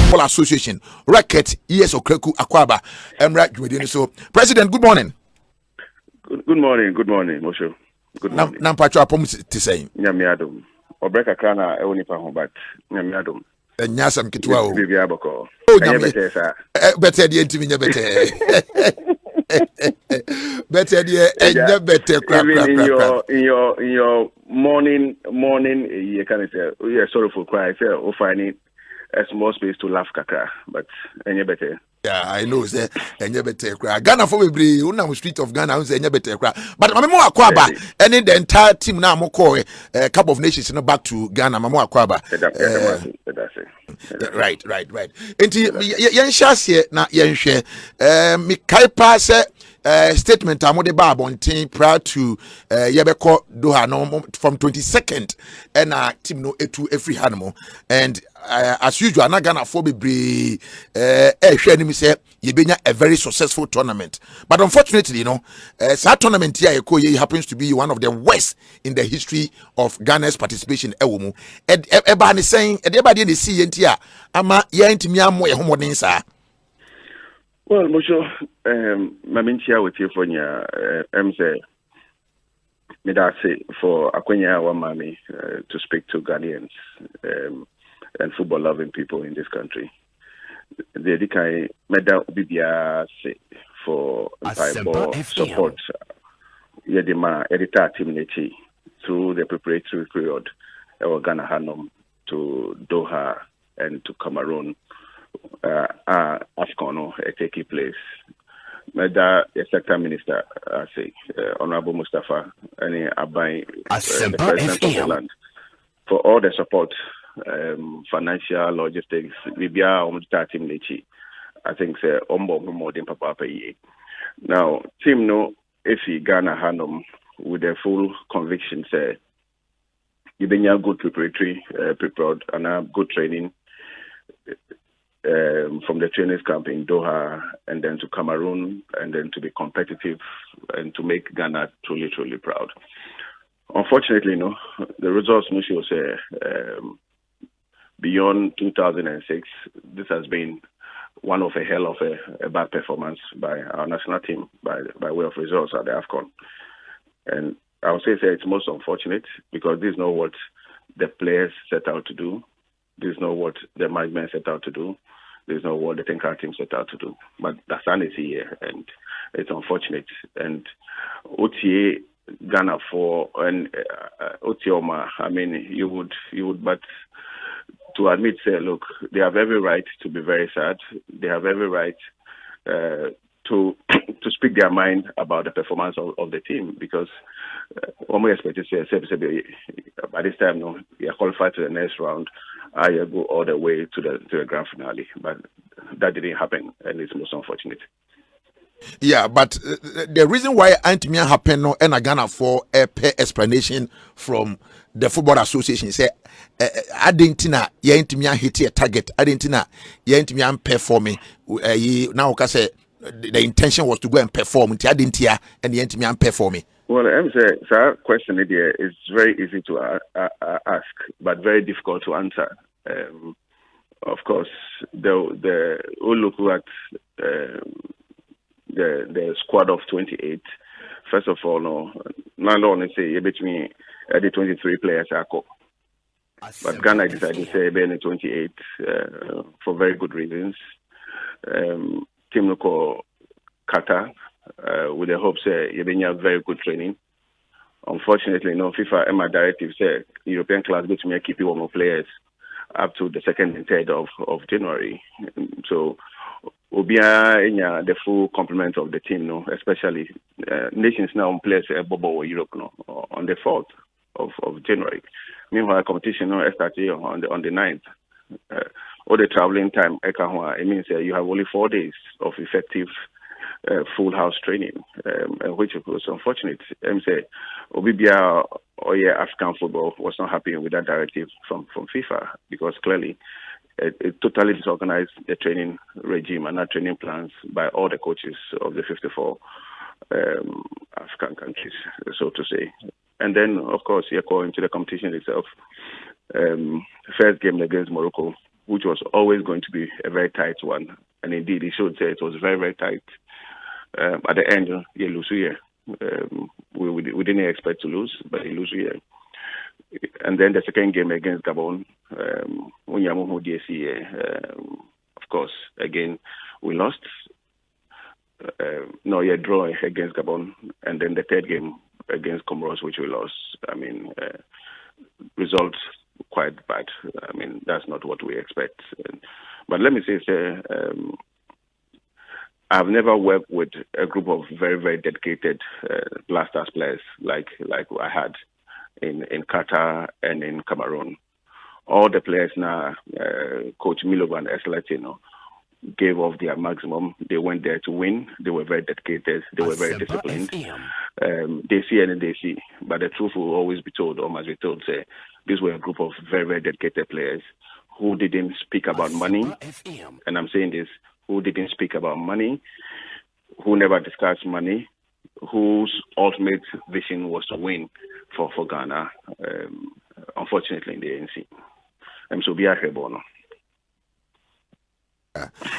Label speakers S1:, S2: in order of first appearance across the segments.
S1: Football Association, Racket, yes, Okraku, Akwaba, Emra, so President, good morning.
S2: Good morning, Mosho. Good morning.
S1: Nampacho, I promise to say.
S2: Nyamiadum. Obreka Kana, Ewonipa Hombat. Nyamiadum.
S1: Nyasam Kitwa.
S2: Bibi Aboko.
S1: Oh, Nyami. Better the intimate better. Better the better crap.
S2: Even in your morning, you can say, we are sorrowful cry, or finding a small space to laugh, kaka, but any better.
S1: Yeah, I know, say, and you better cry. Ghana for me, on street of Ghana, say, and you better cry. But Mamma Akwaba, and in the entire team now, Moko, a Cup of Nations, back to Ghana, Mamma Akwaba. Right. Enti yen share na yen hwe mi kai pa se statement amode ba abonten prior to yebeko Doha no from 22nd and team no etu every hanmo and as usual na Ghana for bebre hwe ni say yebenya a very successful tournament, but unfortunately that tournament here happens to be one of the worst in the history of Ghana's participation ewomu eba ni saying everybody dey see yentia ama yentimi amo ehomodin sa.
S2: Well, Mosho, mamintia with you for nya say me that say for akwenya wa mami to speak to Ghanaians and football loving people in this country. The dikai meda bibia say for Asempa support yedima editor team nechi through the preparatory period Ghana Hanum to Doha and to Cameroon AFCON taking place. Meda sector minister say Honorable Mustafa and Abai the president of the land for all the support, financial, logistics, Libya team nechi. I think say more than papa ye. Now team no if Ghana Hanum with their full conviction say you've been a good preparatory prepared and good training from the trainers camp in Doha and then to Cameroon and then to be competitive and to make Ghana truly proud. Unfortunately, the results Musho say beyond 2006, this has been one of a hell of a bad performance by our national team by way of results at the AFCON. And I would say it's most unfortunate because this is not what the players set out to do. This is not what the management set out to do. This is not what the Tenka team set out to do. But the sun is here, and it's unfortunate. And OTA Ghana for and Otioma, I mean, you would, but to admit, say, look, they have every right to be very sad. They have every right to speak their mind about the performance of the team because what we expect to say by this time, you are qualified to the next round. I go all the way to the grand finale, but that didn't happen, and it's most unfortunate.
S1: Yeah, but the reason why Antimia happened no and Ghana for a pay explanation from the Football Association say Adentina Yantimia hit a target, Adentina Yantimia performing now say the intention was to go and perform Adentia and the Yantimia performing.
S2: Well, I'm saying, sir, question here is very easy to ask, but very difficult to answer. Of course, the we'll look at the squad of 28. First of all, not only say between the 23 players are co. But Ghana decided to say being 28 for very good reasons. Team local Qatar. With the hopes you have very good training. Unfortunately, FIFA EMA directive said European class go to keep one more players up to the 2nd and 3rd of January. So we'll be in the full complement of the team, especially nations now players Bobo Europe on the 4th of January. Meanwhile, competition started on the 9th. All the traveling time, it means you have only 4 days of effective full house training, which was unfortunate. Say Obibia or African football was not happy with that directive from FIFA because clearly it totally disorganized the training regime and our training plans by all the coaches of the 54 African countries, so to say. And then, of course, you're going to the competition itself. First game against Morocco, which was always going to be a very tight one. And indeed, it showed that it was very, very tight. At the end, you lose here. We didn't expect to lose, but you lose here. And then the second game against Gabon, of course, again, we lost. No, yeah, draw against Gabon. And then the third game against Comoros, which we lost. I mean, results quite bad. I mean, that's not what we expect. But let me say, I've never worked with a group of very, very dedicated Black Stars players like I had in Qatar and in Cameroon. All the players now, Coach Milovan Eslatino, gave off their maximum. They went there to win. They were very dedicated. They were very disciplined. They see and they see. But the truth will always be told, or must be told, say, these were a group of very, very dedicated players who didn't speak about money. And I'm saying this, who didn't speak about money, who never discussed money, whose ultimate vision was to win for Ghana, unfortunately, in the ANC. And so be a rebono.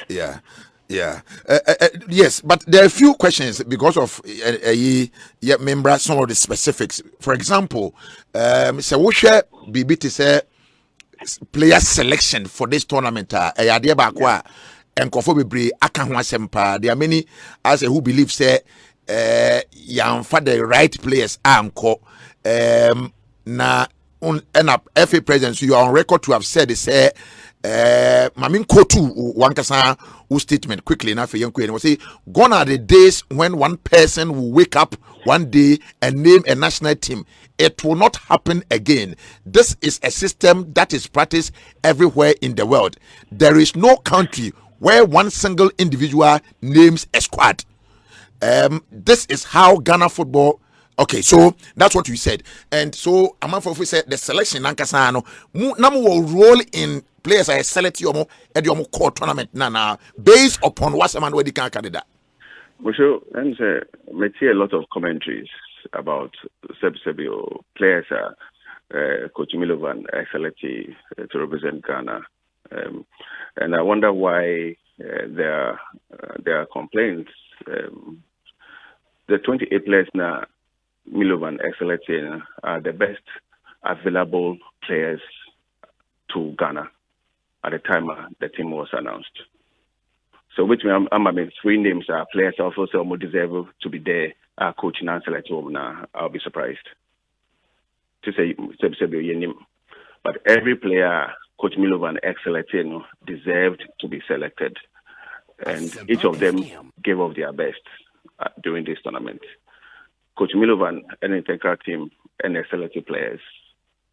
S1: Yeah. Yes, but there are a few questions because of remember some of the specifics. For example, so we share BB say player selection for this tournament. And Kofobebre aka ho Asempa. There are many as who believe say for the right players anko na end up FA president, so you are on record to have said say Mamin Kotu one kasa who statement quickly enough for young queen was say gone are the days when one person will wake up one day and name a national team. It will not happen again. This is a system that is practiced everywhere in the world. There is no country where one single individual names a squad. This is how Ghana football. Okay, so that's what you said, and so Amanfofu said the selection nankasano namu will roll in players I select your core tournament nana based upon what someone already can candidate.
S2: Well, sure, and we see a lot of commentaries about Sebio players Coach Milovan selected to represent Ghana, and I wonder why there are complaints. The 28 players now. Milovan Excellency are the best available players to Ghana at the time the team was announced. So, which means I mean, 3 names are players also say more deserve to be there. Coach and select now. I'll be surprised to say but every player Coach Milovan Excellency deserved to be selected, and each of them gave off their best during this tournament. Coach Milovan and the integral team and selected players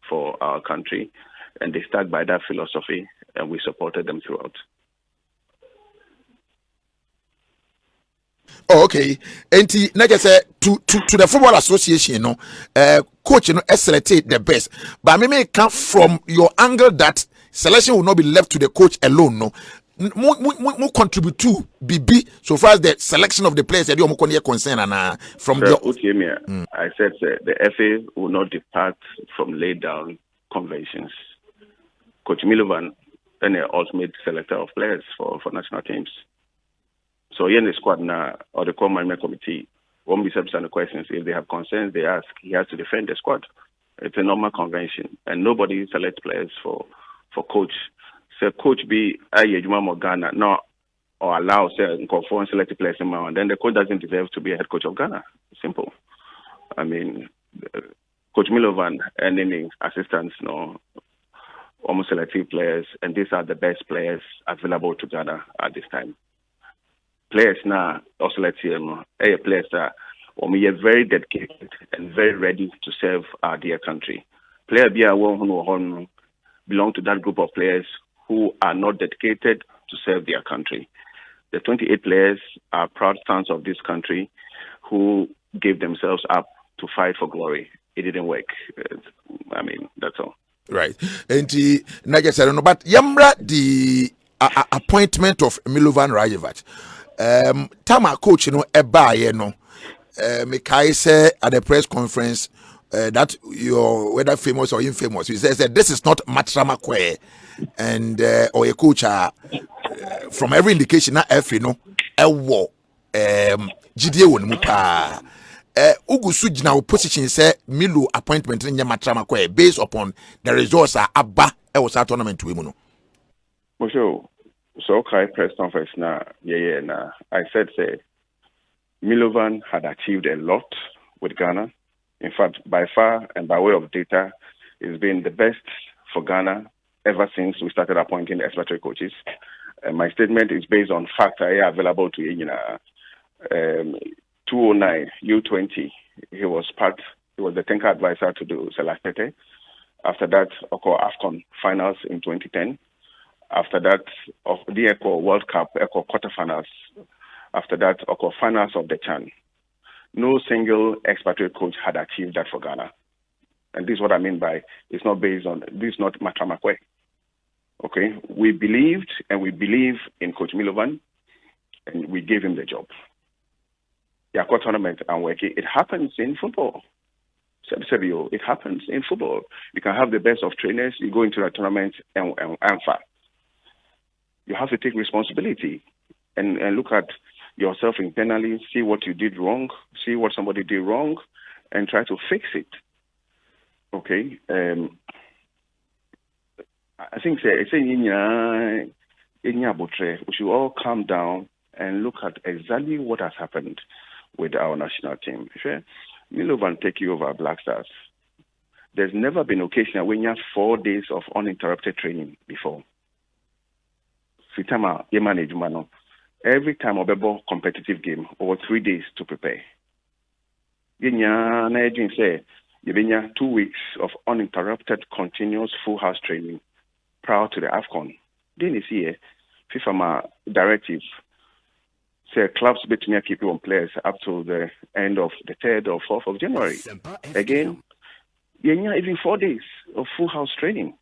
S2: for our country, and they stuck by that philosophy, and we supported them throughout.
S1: Oh, okay. And like I said, to the Football Association, coach, selected the best. But I may come from your angle that selection will not be left to the coach alone, no. More contribute to BB so far as the selection of the players that you're concerned and from the
S2: I said the FA will not depart from laid down conventions. Coach Milovan and the ultimate selector of players for national teams. So in the squad now or the core management committee won't be subject to questions. If they have concerns, they ask. He has to defend the squad. It's a normal convention, and nobody selects players for coach. So coach be Juma Ghana no or allow foreign selected players in and then the coach doesn't deserve to be a head coach of Ghana. Simple. I mean, Coach Milovan and any assistants, almost selected players, and these are the best players available to Ghana at this time. Players now also let's see players that are very dedicated and very ready to serve our dear country. Player be a one who belong to that group of players who are not dedicated to serve their country. The 28 players are proud sons of this country who gave themselves up to fight for glory. It didn't work. I mean, that's all.
S1: Right. And like I said, but Yamra, the appointment of Milovan Rajevac, Tama coach, Eba, Mekai say at the press conference, that you're whether famous or infamous. He says that this is not Matramakwe, and or a coach from every indication that every no a war GDA won mupa. Ugusu jina position say Milu appointment in Matramakwe based upon the results are abba was our tournament to him.
S2: So okay, press conference now. Yeah. I said say Milovan had achieved a lot with Ghana. In fact, by far and by way of data, it's been the best for Ghana ever since we started appointing expatriate coaches. My statement is based on facts available to you. 2009 U20, he was the technical advisor to the Selastete. After that, AFCON finals in 2010. After that, of the Echo World Cup, Echo quarterfinals. After that, finals of the CHAN. No single expatriate coach had achieved that for Ghana. And this is what I mean by this is not Matramakwe. Okay? We believed and we believe in Coach Milovan, and we gave him the job. Yako tournament and working. It happens in football. It happens in football. You can have the best of trainers, you go into a tournament and you have to take responsibility and look at yourself internally, see what you did wrong, see what somebody did wrong, and try to fix it. Okay? I think we should all calm down and look at exactly what has happened with our national team. Milovan take you over Black Stars. There's never been an occasion when you have 4 days of uninterrupted training before. Every time of a competitive game, over 3 days to prepare. You 2 weeks of uninterrupted, continuous full house training prior to the AFCON. Then you see FIFA directive say clubs between keep on players up to the end of the 3rd or 4th of January. Again, even 4 days of full house training.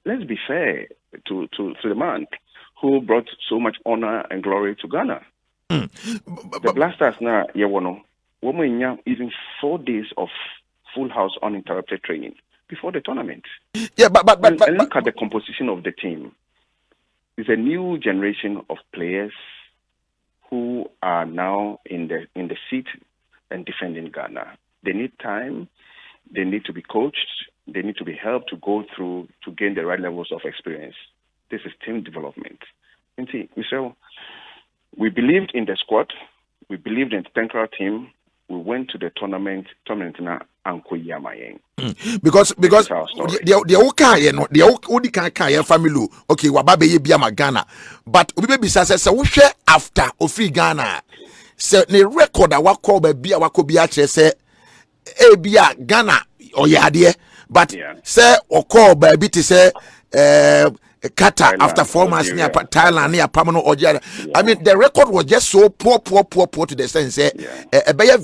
S2: Let's be fair to the man who brought so much honor and glory to Ghana. The Blasters now, even 4 days of full house uninterrupted training before the tournament.
S1: Yeah, but
S2: look at the composition of the team. It's a new generation of players who are now in the seat and defending Ghana. They need time. They need to be coached. They need to be helped to go through to gain the right levels of experience. This is team development. And see, we believed in the squad. We believed in the technical team. We went to the tournament na Anko Yamayeng.
S1: Because the Oka family okay wababe ye bia Ghana, but we be say we share after ofi Ghana. So the record that wako be a wako be actually say bia Ghana or yadie, but say or call baby to say Qatar after 4 months near Thailand near Pamano or Jada. I mean, the record was just so poor to the sense.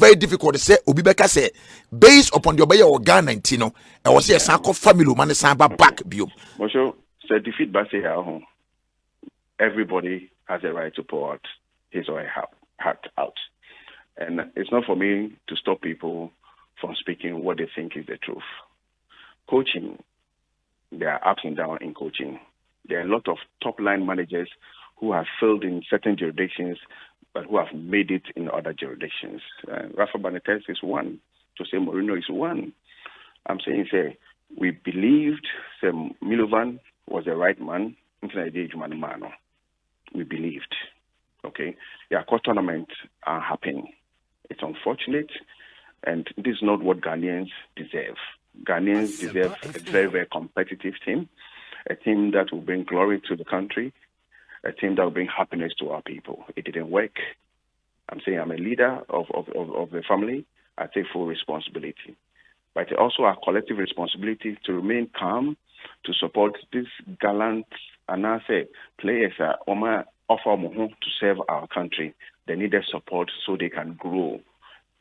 S1: Very difficult to say. Ubibeka say based upon the Obey or Ghana, Tino, I was here Sanko family man samba back view.
S2: Mosho said defeat by say home. Everybody has a right to pour out his or her heart out, and it's not for me to stop people from speaking what they think is the truth. Coaching, there are ups and downs in coaching. There are a lot of top-line managers who have failed in certain jurisdictions, but who have made it in other jurisdictions. Rafa Benitez is one. Jose Mourinho is one. I'm saying, we believed Milovan was the right man. We believed. Okay? Yeah, court tournaments are happening. It's unfortunate, and this is not what Ghanaians deserve. Ghanaians deserve a very, very competitive team, a team that will bring glory to the country, a team that will bring happiness to our people. It didn't work. I'm saying I'm a leader of the family. I take full responsibility. But it's also our collective responsibility to remain calm, to support these gallant and I say players offer to serve our country. They need their support so they can grow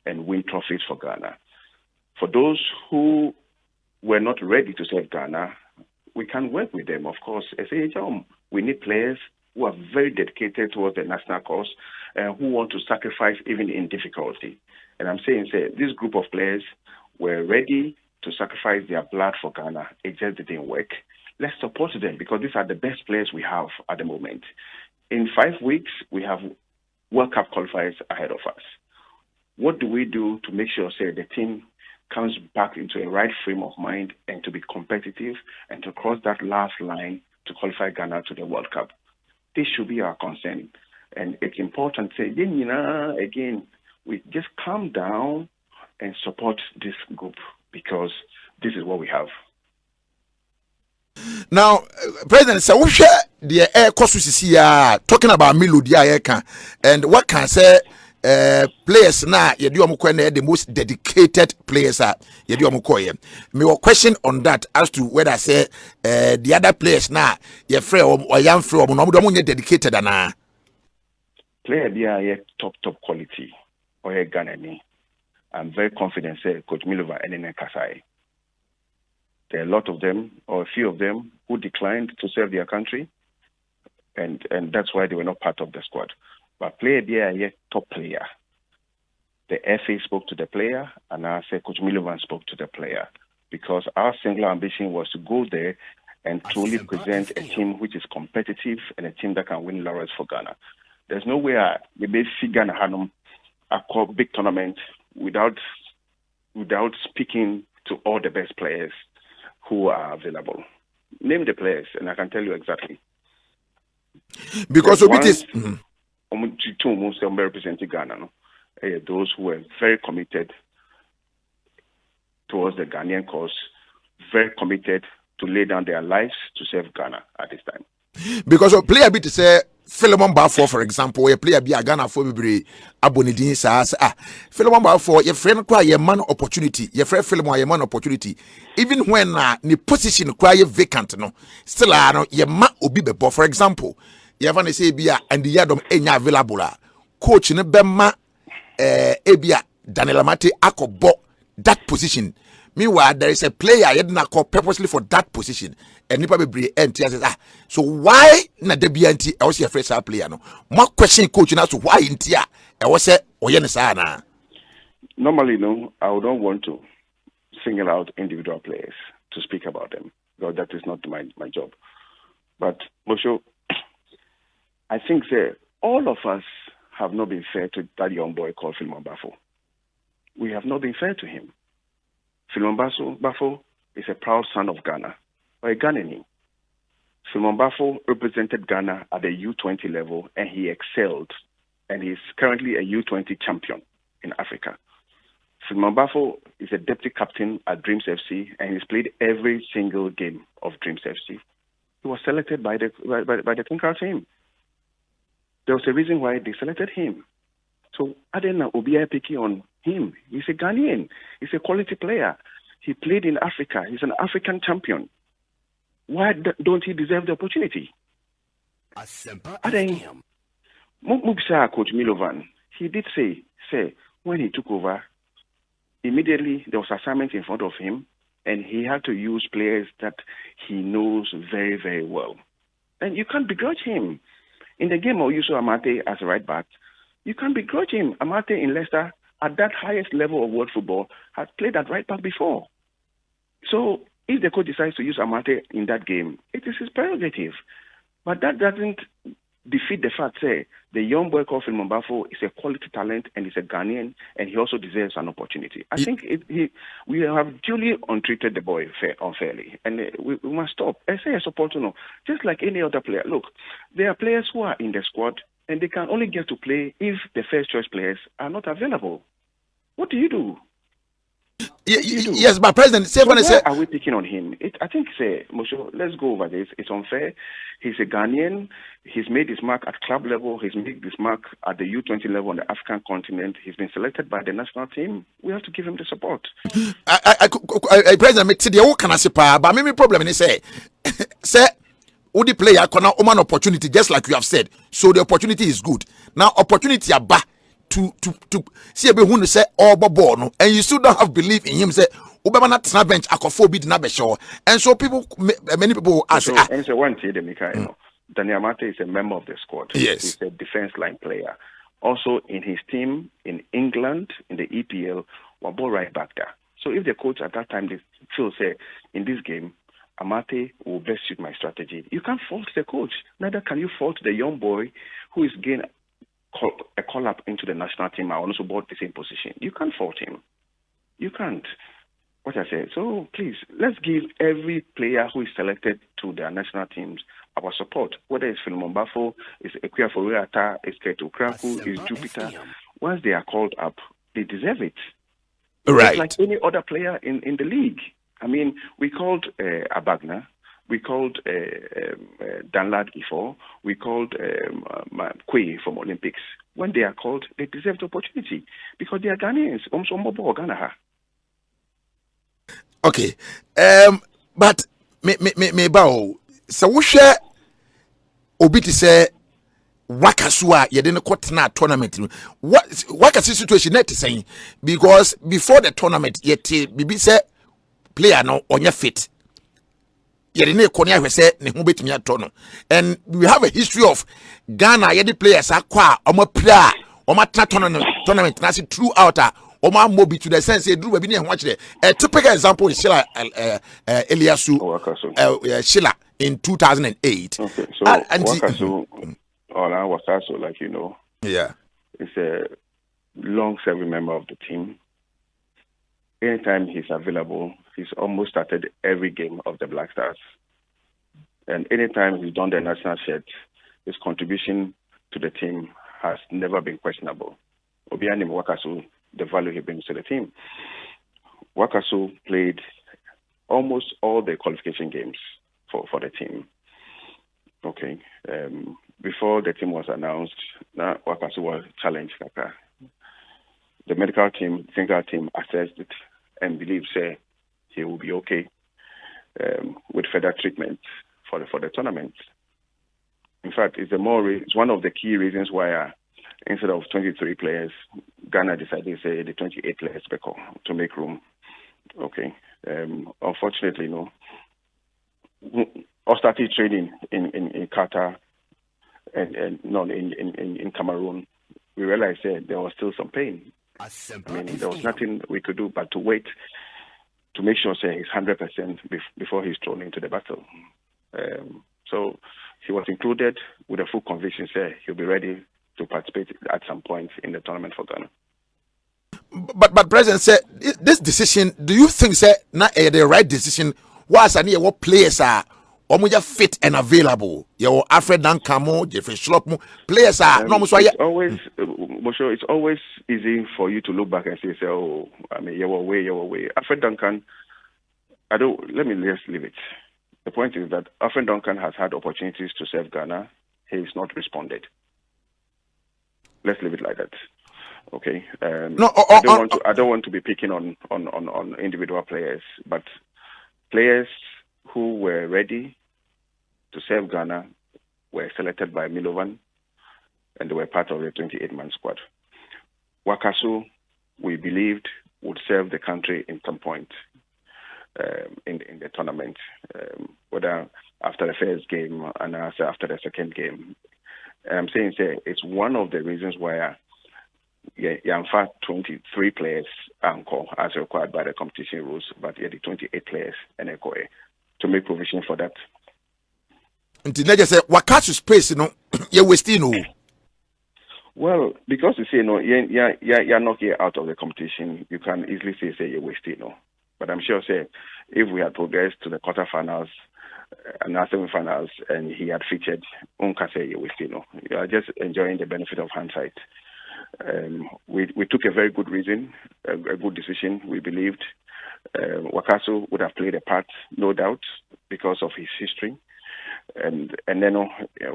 S2: and win trophies for Ghana. For those who were not ready to serve Ghana, we can work with them, of course. We need players who are very dedicated towards the national cause and who want to sacrifice even in difficulty. And I'm saying, this group of players were ready to sacrifice their blood for Ghana. It just didn't work. Let's support them because these are the best players we have at the moment. In 5 weeks, we have World Cup qualifiers ahead of us. What do we do to make sure, say, the team comes back into a right frame of mind and to be competitive and to cross that last line to qualify Ghana to the World Cup? This should be our concern. And it's important to say, again, we just calm down and support this group because this is what we have.
S1: Now, President, so the air course talking about Melody and what can say players now the most dedicated players are me question on that as to whether say the other players now your friend or young friend no dedicated na
S2: player they are top quality or Ghanaian. I'm very confident say Coach Milova and Kasai. There are a lot of them, or a few of them, who declined to serve their country, and that's why they were not part of the squad. But player there, yet top player. The FA spoke to the player, and I said Coach Milovan spoke to the player, because our single ambition was to go there and truly present a team which is competitive and a team that can win laurels for Ghana. There's no way we may see Ghana Hanum a big tournament without speaking to all the best players who are available. Name the players, and I can tell you exactly.
S1: Because of it is
S2: representing Ghana, those who were very committed towards the Ghanaian cause, very committed to lay down their lives to serve Ghana at this time.
S1: Because a player bit to say Philemon Balfour, for example, a player be a Ghana for be Abonidin says, Philemon Balfour, your friend cry a man opportunity, your friend Philemon a man opportunity. Even when the position cry vacant, no, still no, your man obi be for example, you have to say bia and the yadom enya available. Coach ne bema ebia Daniel Amate akobo that position. Meanwhile, there is a player you didn't call purposely for that position, and nipa be says, so why na the BNT? I was your first player. No, my question, coach, now to why in tia? I was say,
S2: normally, no, I would not want to single out individual players to speak about them because that is not my job. But Mosho, I think that all of us have not been fair to that young boy called Philemon Bafo. We have not been fair to him. Philemon Bafo is a proud son of Ghana, or a Ghanaian. Philemon Bafo represented Ghana at the U20 level, and he excelled, and he's currently a U20 champion in Africa. Philemon Bafo is a deputy captain at Dreams FC, and he's played every single game of Dreams FC. He was selected by the Tinkra team. There was a reason why they selected him. So Adena Obia picking on him. He's a Ghanaian. He's a quality player. He played in Africa. He's an African champion. Why don't he deserve the opportunity?
S3: Asempa.
S2: Mubsa Coach Milovan, he did say when he took over, immediately there was assignment in front of him, and he had to use players that he knows very, very well. And you can't begrudge him. In the game of Yusu Amate as a right back, you can't begrudge him. Amate in Leicester, at that highest level of world football, has played at right back before. So if the coach decides to use Amate in that game, it is his prerogative. But that doesn't defeat the fact that the young boy called Philemon Bafo is a quality talent and he's a Ghanaian, and he also deserves an opportunity. I think we have duly untreated the boy unfairly, and we must stop. I say a supporter, no, just like any other player. Look, there are players who are in the squad, and they can only get to play if the first choice players are not available. What do you do?
S1: Yes, but President,
S2: why are we picking on him? I think, Mosho, let's go over this. It's unfair. He's a Ghanaian. He's made his mark at club level. He's made his mark at the U20 level on the African continent. He's been selected by the national team. We have to give him the support.
S1: President, what can I say? But my problem is say, would the player can an opportunity just like you have said. So the opportunity is good. Now opportunity are back. To see a who say all no, and you still don't have belief in him. Say Obama not bench akofo na be sure, and so many people ask.
S2: And so one thing, Daniel Amate is a member of the squad.
S1: Yes,
S2: he's a defense line player. Also in his team in England in the EPL, one ball right back there. So if the coach at that time they feel say in this game, Amate will best suit my strategy, you can't fault the coach. Neither can you fault the young boy who is getting a call up into the national team and also bought the same position. You can't fault him. You can't. What I say. So please, let's give every player who is selected to their national teams our support. Whether it's Philemon Bafo, it's Ekuya Ata, it's Okraku, it's Jupiter. Once they are called up, they deserve it.
S1: Right.
S2: It's like any other player in the league. I mean, we called Abagna, we called Danlad before, we called Kwe from Olympics. When they are called, they deserve the opportunity because they are Ghanaians.
S1: Okay. But me bow. So we share obi to say Wakasua ye didn't quote na tournament. What Wakasi situation net saying because before the tournament yet bibi say player no on your fit. Ye didn't konya say ne ho betimi ato. And we have a history of Ghana ye the players akwa omo player omo tournament na see throughout Oma Mobi to the sense do baby and watch a typical example is Sheila Eliasu Sheila in 2008.
S2: Okay, so Wakasu Wakasu, like you know,
S1: yeah,
S2: is a long-serving member of the team. Anytime he's available, he's almost started every game of the Black Stars. And anytime he's done the national shirt, his contribution to the team has never been questionable. Obianim Wakasu, the value he brings to the team. Wakasu played almost all the qualification games for the team. Okay. Before the team was announced, Wakasu was challenged. The medical team, clinical team assessed it and believed he will be okay with further treatment for the tournament. In fact, it's one of the key reasons why instead of 23 players, Ghana decided to say the 28 players to make room. Okay. Unfortunately, no. I started training in Qatar and not in Cameroon. We realized there was still some pain. I mean, there was nothing we could do but to wait to make sure he's 100% before he's thrown into the battle. So he was included with a full conviction he'll be ready to participate at some point in the tournament for Ghana.
S1: But President said this decision, do you think the right decision was what players are fit and available? Your Alfred Dankamo, Jeffrey Schlopmo, players are
S2: it's always easy for you to look back and say, oh, I mean, you're away. Alfred Duncan, let me just leave it. The point is that Alfred Duncan has had opportunities to serve Ghana. He has not responded. Let's leave it like that. Okay. I don't want to be picking on individual players, but players who were ready to serve Ghana were selected by Milovan, and they were part of the 28-man squad. Wakasu, we believed, would serve the country in some point in the tournament, whether after the first game and after the second game. And I'm saying it's one of the reasons why in fact 23 players anchor as required by the competition rules, but the 28 players and to make provision for that.
S1: Until they say Wakasu space, you're wasting.
S2: Well, because you say you're not here out of the competition, you can easily say you're wasting. But I'm sure if we had progressed to the quarterfinals and our semifinals and he had featured, you are just enjoying the benefit of hindsight. We took a very good reason, a good decision. We believed Wakasu would have played a part, no doubt, because of his history. And then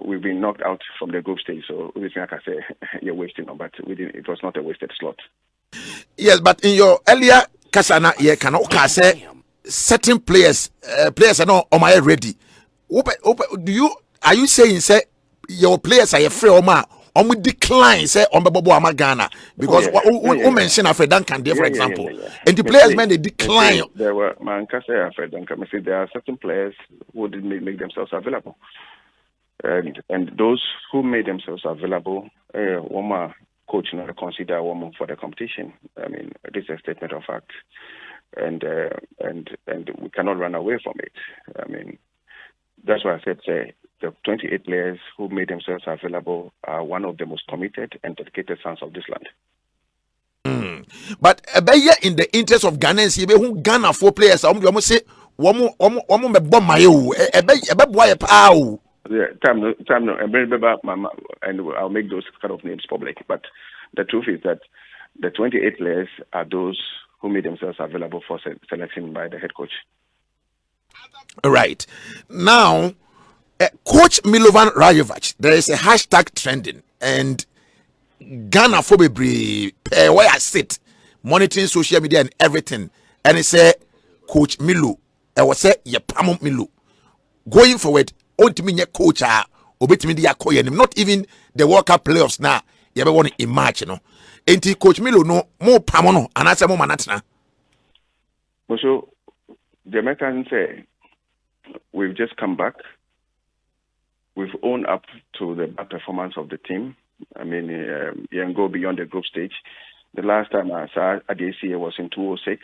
S2: we've been knocked out from the group stage, so like I say, you're wasting, but it was not a wasted slot.
S1: Yes, but in your earlier Kasana, you can also say certain players are not ready. Are you saying your players are free or decline on Babo Ghana? Because we mentioned Alfred Duncan there, for example. And the players they decline.
S2: There were Alfred Duncan. I said there are certain players who didn't make themselves available. And those who made themselves available, one more coach not consider one more for the competition. I mean, this is a statement of fact. and we cannot run away from it. I mean, that's why I said the 28 players who made themselves available are one of the most committed and dedicated sons of this land.
S1: But in the interest of Ghanaians, who Ghana 4 players, almost say, one me bomb my boy pow.
S2: Time no, and I'll make those kind of names public. But the truth is that the 28 players are those who made themselves available for selection by the head coach.
S1: Right. Now, Coach Milovan Rajovac, there is a hashtag trending, and Ghana for where I sit, monitoring social media and everything, and it say Coach Milo, I was say Pamon Milo. Going forward, ultimately coach not even the World Cup playoffs now. You ever want to imagine, no? Ain't Coach Milo no more Pamono and answer more manatna.
S2: So the Americans say we've just come back. We've owned up to the bad performance of the team. I mean, you can go beyond the group stage. The last time I saw ADC was in 2006.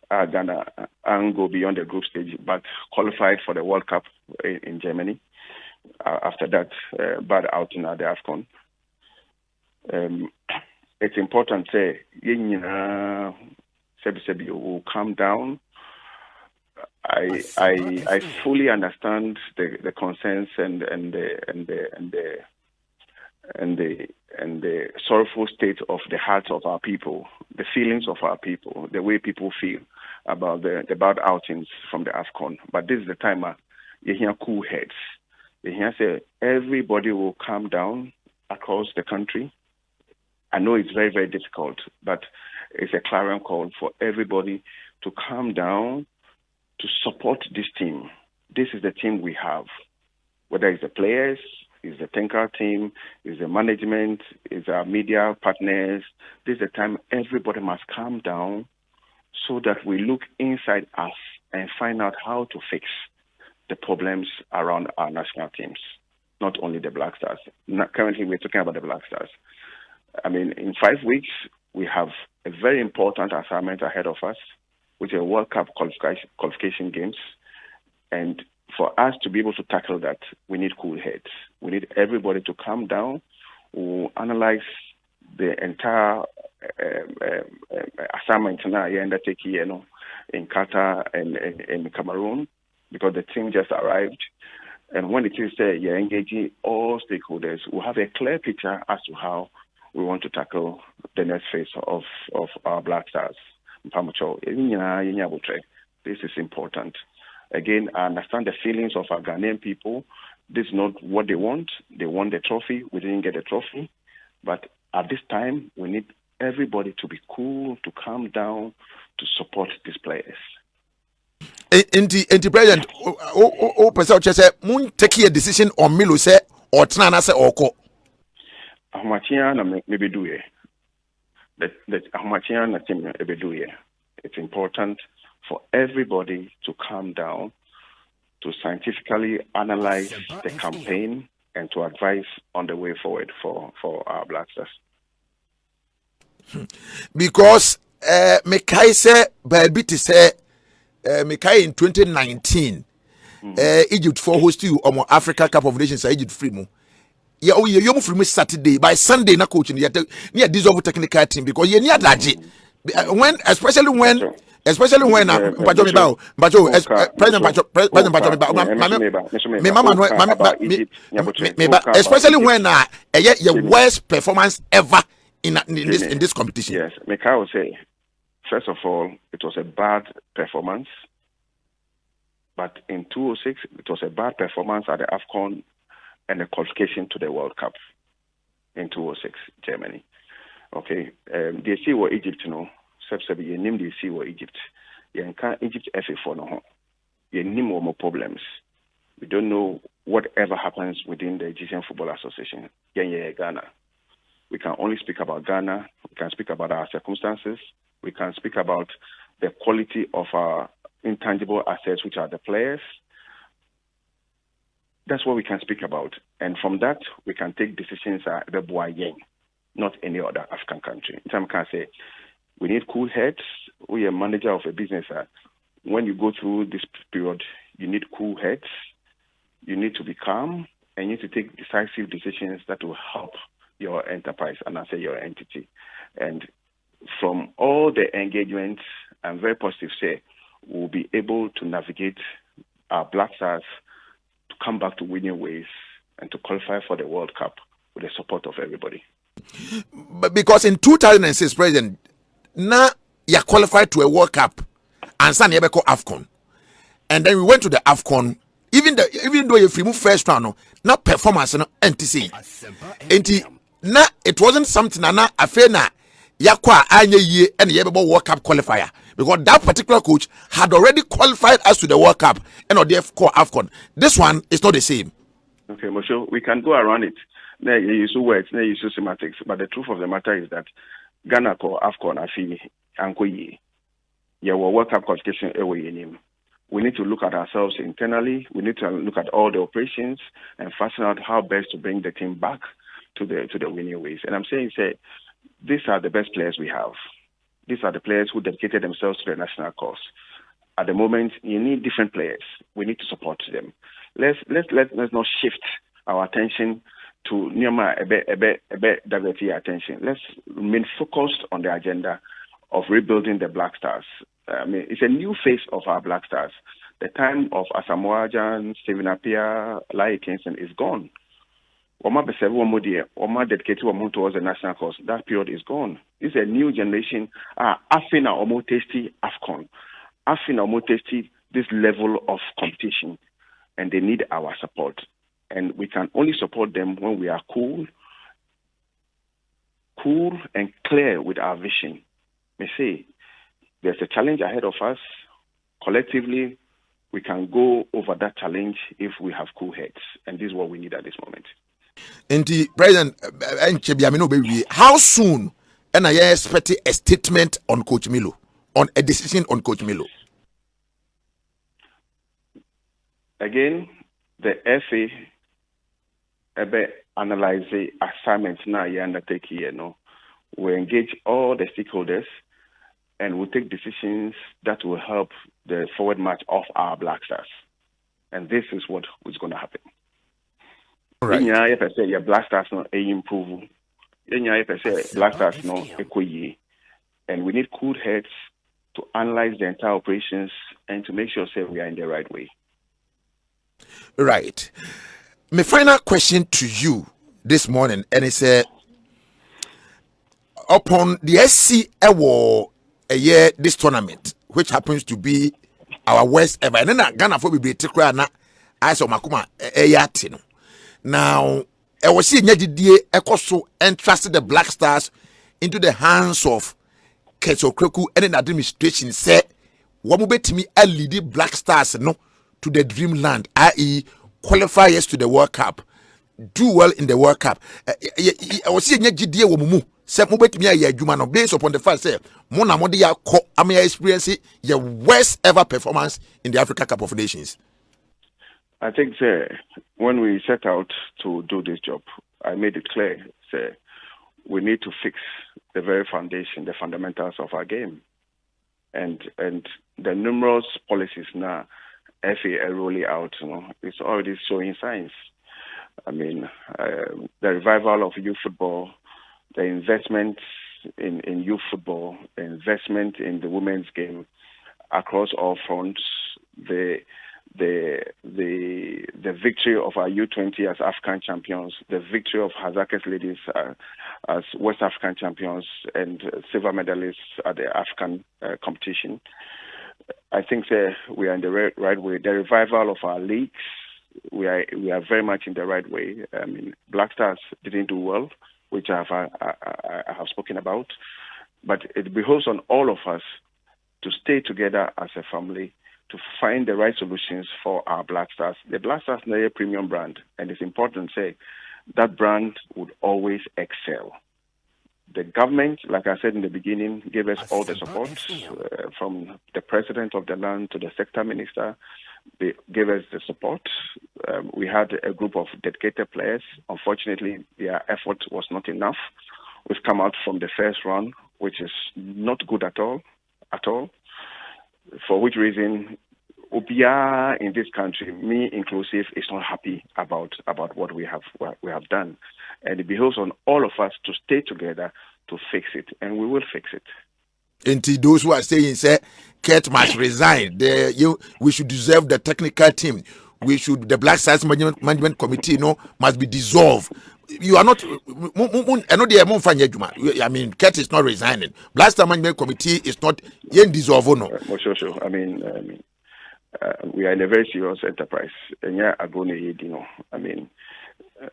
S2: Ghana and go beyond the group stage, but qualified for the World Cup in Germany. After that, bad outing at the AFCON. It's important to say, Sebi will calm down. I fully understand the concerns and the sorrowful state of the hearts of our people, the feelings of our people, the way people feel about the bad outings from the AFCON. But this is the time you hear cool heads. You hear say everybody will calm down across the country. I know it's very, very difficult, but it's a clarion call for everybody to calm down, to support this team. This is the team we have, whether it's the players, it's the Tenka team, it's the management, it's our media partners. This is the time everybody must calm down so that we look inside us and find out how to fix the problems around our national teams, not only the Black Stars. Currently, we're talking about the Black Stars. I mean, in 5 weeks, we have a very important assignment ahead of us, which is a World Cup qualification games. And for us to be able to tackle that, we need cool heads. We need everybody to calm down. We'll analyze the entire assignment now in Qatar and in Cameroon, because the team just arrived. And when the team say you're engaging all stakeholders, we'll have a clear picture as to how we want to tackle the next phase of our Black Stars. This is important. Again, I understand the feelings of our Ghanaian people. This is not what they want. They want the trophy. We didn't get the trophy. But at this time, we need everybody to be cool, to calm down, to support these players.
S1: President, person say, "Mun take a decision on Milo say or Tana say Oko."
S2: Maybe do it. It's important for everybody to calm down, to scientifically analyze the campaign, and to advise on the way forward for our Black Stars.
S1: Because Mekai say, baby, to say, Mekai in 2019, Egypt for host you on Africa Cup of Nations, Egypt free mo. Yeah, oh, you move from Saturday by Sunday, na coach near dissolve technical team because you're near that. Especially when President especially when your worst performance ever in this competition.
S2: Yes, Mekai will say, first of all, it was a bad performance, but in 2006 it was a bad performance at the AFCON and the qualification to the World Cup in 2006, Germany. Okay, they see what Egypt know. You name they see what Egypt. You can't Egypt FA for no. You name more problems. We don't know whatever happens within the Egyptian Football Association. Ghana. We can only speak about Ghana. We can speak about our circumstances. We can speak about the quality of our intangible assets, which are the players. That's what we can speak about. And from that, we can take decisions at the Boyen, not any other African country. In time, can say, We need cool heads. We are manager of a business. When you go through this period, you need cool heads. You need to be calm, and you need to take decisive decisions that will help your enterprise and I say your entity. And from all the engagements, I'm very positive. Say we'll be able to navigate our Black Stars to come back to winning ways and to qualify for the World Cup with the support of everybody.
S1: But because in 2006, President, now you qualified to a World Cup and San Yebeko AFCON, and then we went to the AFCON. Even though you remove first round, now performance no NTC. Now it wasn't something na afena yakwa anye ye and Yebeko World Cup qualifier, because that particular coach had already qualified us to the World Cup and or the AFCON. This one is not the same. Okay,
S2: Moshe, we can go around it. Now you use words, now you use semantics, but the truth of the matter is that Ghana ko AFCON afi ankoye. Yeah, World Cup qualification away in him. We need to look at ourselves internally. We need to look at all the operations and fasten out how best to bring the team back to the winning ways. And I'm saying, these are the best players we have. These are the players who dedicated themselves to the national cause. At the moment, you need different players. We need to support them. Let's not shift our attention to Nyama ebe divert attention. Let's remain focused on the agenda of rebuilding the Black Stars. I mean, it's a new face of our Black Stars. The time of Asamoah, Stephen Appiah, Lai Kingston is gone. Oma dedicated towards the national cause. That period is gone. This is a new generation. Afina Omo tasty AFCON. Afina Omo tasty this level of competition, and they need our support. And we can only support them when we are cool and clear with our vision. May say there's a challenge ahead of us. Collectively, we can go over that challenge if we have cool heads, and this is what we need at this moment.
S1: Indeed, President, how soon and I expect a statement on Coach Milo, on a decision on Coach Milo?
S2: Again, the FA analyze the assignments now you undertake here. We engage all the stakeholders, and we'll take decisions that will help the forward march of our Black Stars. And this is what is going to happen.
S1: Right.
S2: Your Black Stars no improve. Black Stars no equate. And we need cool heads to analyze the entire operations and to make sure we are in the right way.
S1: Right. My final question to you this morning, and it's upon the SC Award a year this tournament, which happens to be our worst ever. And then Ghana for be take na as o makuma eyatino. Now, I was seeing Nyadidie Ekoso entrusted the Black Stars into the hands of Okraku and an administration said, "What will be me a lead Black Stars no to the dreamland, i.e., qualifiers to the World Cup, do well in the World Cup." I was seeing Nyadidie Womumu. Say mo betimi aye adwuma no based upon the fact say mo na mo de ya ko am experience your worst ever performance in the Africa Cup of Nations.
S2: I think when we set out to do this job, I made it clear we need to fix the very foundation, the fundamentals of our game, and the numerous policies now FA rolling out, it's already showing signs. I mean, the revival of youth football, the investment in youth football, the investment in the women's game across all fronts, the victory of our U20 as African champions, the victory of Hazakes ladies as West African champions and silver medalists at the African competition. I think we are in the right way. The revival of our leagues, we are very much in the right way. I mean, Black Stars didn't do well, which I have spoken about, but it behoves on all of us to stay together as a family to find the right solutions for our Black Stars. The Black Stars is a premium brand, and it's important to say that brand would always excel. The government, like I said in the beginning, gave us all the support from the president of the land to the sector minister. They gave us the support. We had a group of dedicated players. Unfortunately, their effort was not enough. We've come out from the first round which is not good at all, for which reason Obia in this country, me inclusive, is not happy about what we have done. And it behoves on all of us to stay together to fix it, and we will fix it.
S1: And to those who are saying, say, Kurt must resign, we should deserve the technical team. The Black Stars Management Committee, must be dissolved. You are not. I mean, Kurt is not resigning. Black Stars Management Committee is not dissolved. No.
S2: Sure. I mean, we are in a very serious enterprise. I mean,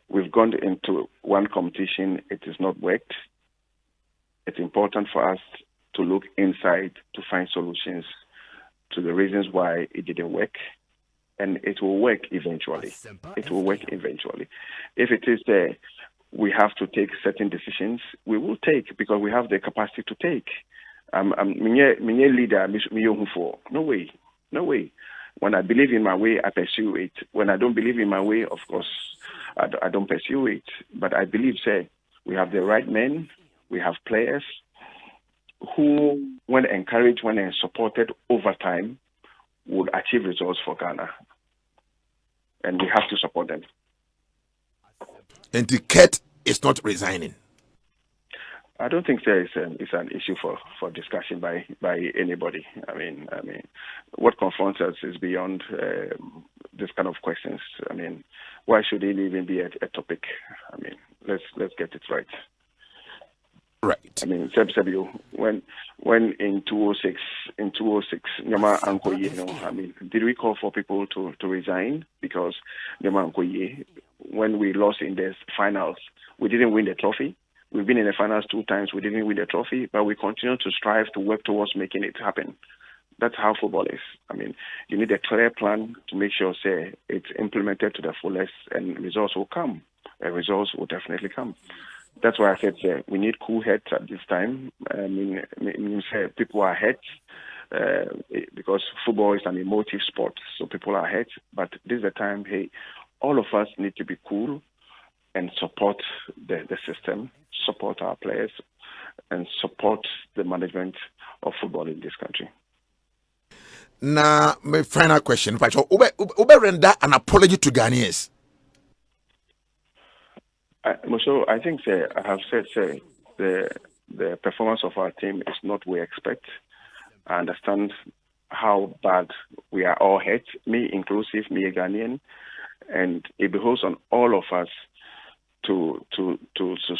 S2: we've gone into one competition. It has not worked. It's important for us to look inside to find solutions to the reasons why it didn't work. And it will work eventually. It will work eventually. If it is we have to take certain decisions, we will take, because we have the capacity to take. Leader, no way. When I believe in my way, I pursue it. When I don't believe in my way, of course, I don't pursue it. But I believe, we have the right men, we have players who, when encouraged, when supported over time, would achieve results for Ghana. And we have to support them.
S1: And the Kurt is not resigning.
S2: I don't think there is it's an issue for discussion by anybody. I mean, what confronts us is beyond this kind of questions. I mean, why should it even be a topic? I mean, let's get it right.
S1: Right.
S2: I mean, when in 2006, Nyama Ankoye, I mean, did we call for people to resign? Because Nyama Ankoye, when we lost in the finals, we didn't win the trophy. We've been in the finals 2 times, we didn't win the trophy, but we continue to strive to work towards making it happen. That's how football is. I mean, you need a clear plan to make sure, it's implemented to the fullest, and results will come. And results will definitely come. That's why I said, we need cool heads at this time. I mean, people are hurt because football is an emotive sport, so people are hurt. But this is the time, all of us need to be cool and support the system, support our players, and support the management of football in this country.
S1: Now, my final question, Ube render an apology to Ghanaians.
S2: So I think I have said the performance of our team is not what we expect. I understand how bad we are all hurt, me inclusive, me a Ghanaian, and it behoves on all of us to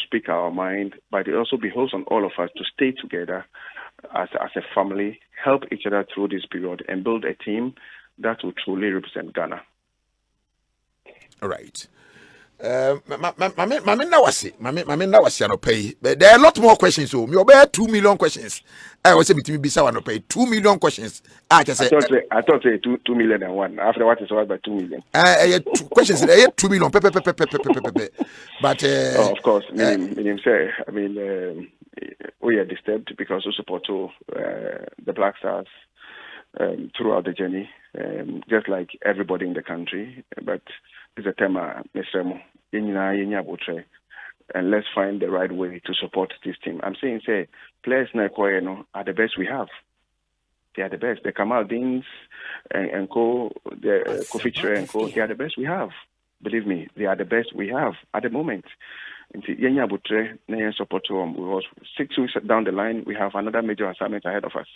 S2: speak our mind, but it also behoves on all of us to stay together as a family, help each other through this period, and build a team that will truly represent Ghana.
S1: All right. There are a lot more questions. So, me obey 2 million questions. I was saying between Bisa and pay 2 million questions. I thought
S2: 2 million and one. After what is what by 2 million?
S1: Questions. 2 million. But
S2: of course, I mean, we are disturbed because we support the Black Stars throughout the journey, just like everybody in the country. But it's a tema, and let's find the right way to support this team. I'm saying, players are the best we have. They are the best. The Kamal Deans and co, the Kofi Chere and co, they are the best we have. Believe me, they are the best we have at the moment. Because 6 weeks down the line, we have another major assignment ahead of us.